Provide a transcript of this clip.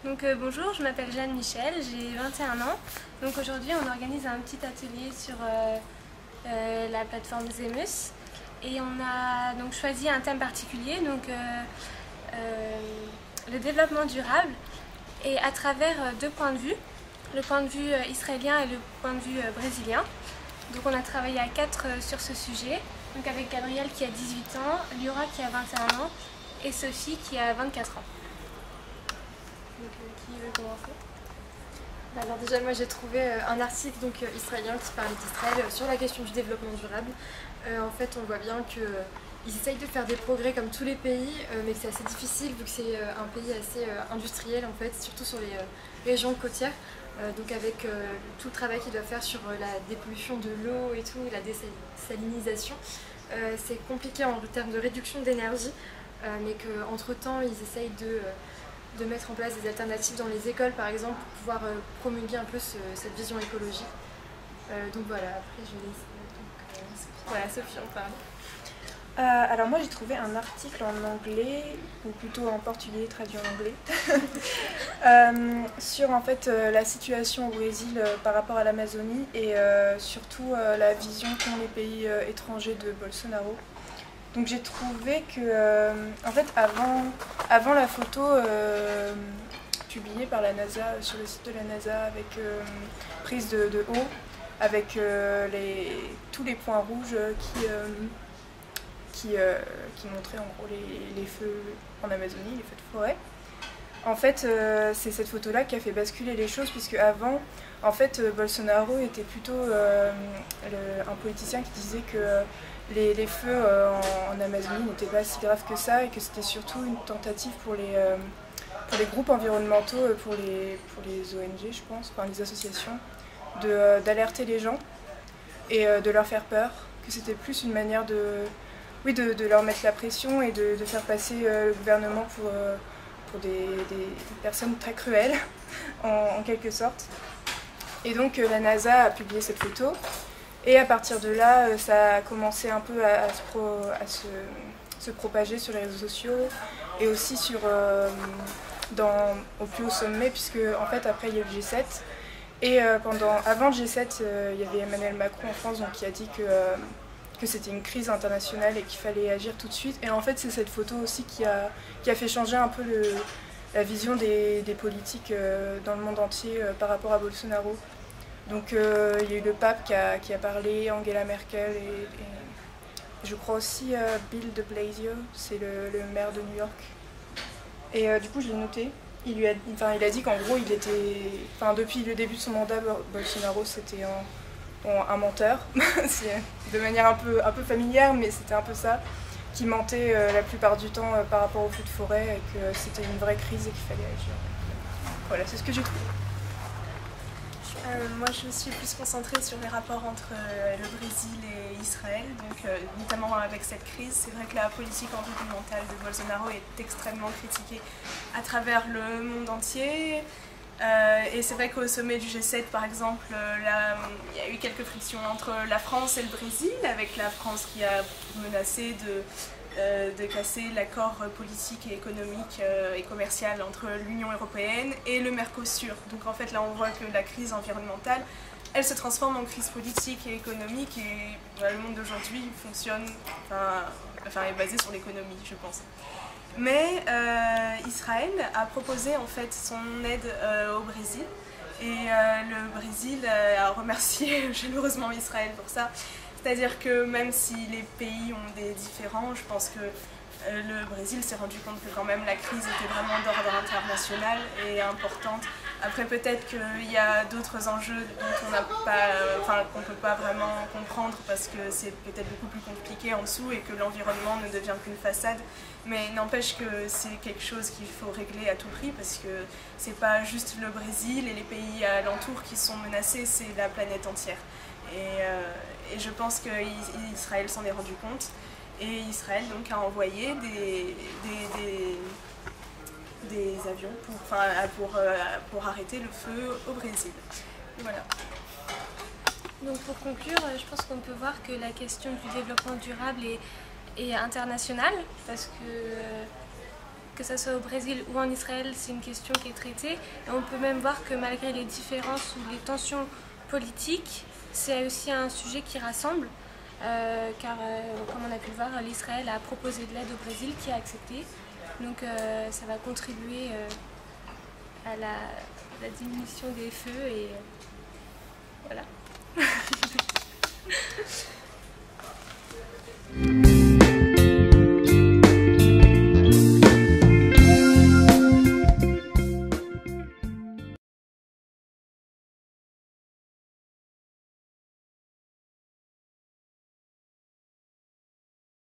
Bonjour, je m'appelle Jeanne Michel, j'ai 21 ans. Donc aujourd'hui on organise un petit atelier sur la plateforme Zemus et on a donc choisi un thème particulier, le développement durable, et à travers deux points de vue, le point de vue israélien et le point de vue brésilien. Donc on a travaillé à 4 sur ce sujet, donc avec Gabrielle qui a 18 ans, Liora qui a 21 ans et Sophie qui a 24 ans. Qui veut commencer? Alors déjà moi j'ai trouvé un article israélien qui parle d'Israël sur la question du développement durable. En fait on voit bien qu'ils essayent de faire des progrès comme tous les pays, mais que c'est assez difficile vu que c'est un pays assez industriel en fait, surtout sur les régions côtières. Donc avec tout le travail qu'ils doivent faire sur la dépollution de l'eau et tout, et la désalinisation, c'est compliqué en termes de réduction d'énergie, mais qu'entre temps ils essayent de mettre en place des alternatives dans les écoles par exemple pour pouvoir promulguer un peu cette vision écologique. Donc voilà, après je laisse voilà, Sophie en parle. Alors moi j'ai trouvé un article en anglais, ou plutôt en portugais traduit en anglais, sur en fait la situation au Brésil par rapport à l'Amazonie et surtout la vision qu'ont les pays étrangers de Bolsonaro. Donc j'ai trouvé que, en fait, avant la photo publiée par la NASA, sur le site de la NASA, avec prise de haut, avec tous les points rouges qui montraient en gros les feux en Amazonie, les feux de forêt. En fait, c'est cette photo-là qui a fait basculer les choses, puisque avant, en fait, Bolsonaro était plutôt un politicien qui disait que les feux en Amazonie n'étaient pas si graves que ça et que c'était surtout une tentative pour les groupes environnementaux, pour les ONG, je pense, enfin les associations, d'alerter les gens et de leur faire peur, que c'était plus une manière de leur mettre la pression et de faire passer le gouvernement pour des personnes très cruelles, en quelque sorte. Et donc la NASA a publié cette photo. Et à partir de là, ça a commencé un peu à se propager sur les réseaux sociaux et aussi au plus haut sommet, puisque en fait après il y a eu le G7 et avant le G7 il y avait Emmanuel Macron en France qui a dit que c'était une crise internationale et qu'il fallait agir tout de suite. Et en fait c'est cette photo aussi qui a fait changer un peu la vision des politiques dans le monde entier par rapport à Bolsonaro. Donc il y a eu le pape qui a parlé, Angela Merkel et je crois aussi Bill de Blasio, c'est le maire de New York. Et du coup je l'ai noté. Il a dit qu'en gros depuis le début de son mandat, Bolsonaro c'était un menteur, de manière un peu familière, mais c'était un peu ça, qui mentait la plupart du temps par rapport aux feux de forêt et que c'était une vraie crise et qu'il fallait agir. Voilà, c'est ce que j'ai trouvé. Moi je me suis plus concentrée sur les rapports entre le Brésil et Israël, notamment avec cette crise. C'est vrai que la politique environnementale de Bolsonaro est extrêmement critiquée à travers le monde entier. Et c'est vrai qu'au sommet du G7 par exemple, il y a eu quelques frictions entre la France et le Brésil, avec la France qui a menacé de casser l'accord politique et économique et commercial entre l'Union européenne et le Mercosur. Donc en fait là on voit que la crise environnementale, elle se transforme en crise politique et économique, et le monde d'aujourd'hui est basé sur l'économie, je pense. Mais Israël a proposé en fait son aide au Brésil, et le Brésil a remercié chaleureusement Israël pour ça. C'est-à-dire que même si les pays ont des différends, je pense que le Brésil s'est rendu compte que quand même la crise était vraiment d'ordre international et importante. Après peut-être qu'il y a d'autres enjeux qu'on ne peut pas vraiment comprendre parce que c'est peut-être beaucoup plus compliqué en dessous et que l'environnement ne devient qu'une façade. Mais n'empêche que c'est quelque chose qu'il faut régler à tout prix, parce que c'est pas juste le Brésil et les pays alentours qui sont menacés, c'est la planète entière. Et je pense qu'Israël s'en est rendu compte, et Israël donc a envoyé des avions pour arrêter le feu au Brésil. Voilà. Donc pour conclure, je pense qu'on peut voir que la question du développement durable est internationale, parce que que ce soit au Brésil ou en Israël, c'est une question qui est traitée. Et on peut même voir que malgré les différences ou les tensions politiques, c'est aussi un sujet qui rassemble. Car comme on a pu le voir, l'Israël a proposé de l'aide au Brésil qui a accepté. Donc ça va contribuer à la diminution des feux et voilà.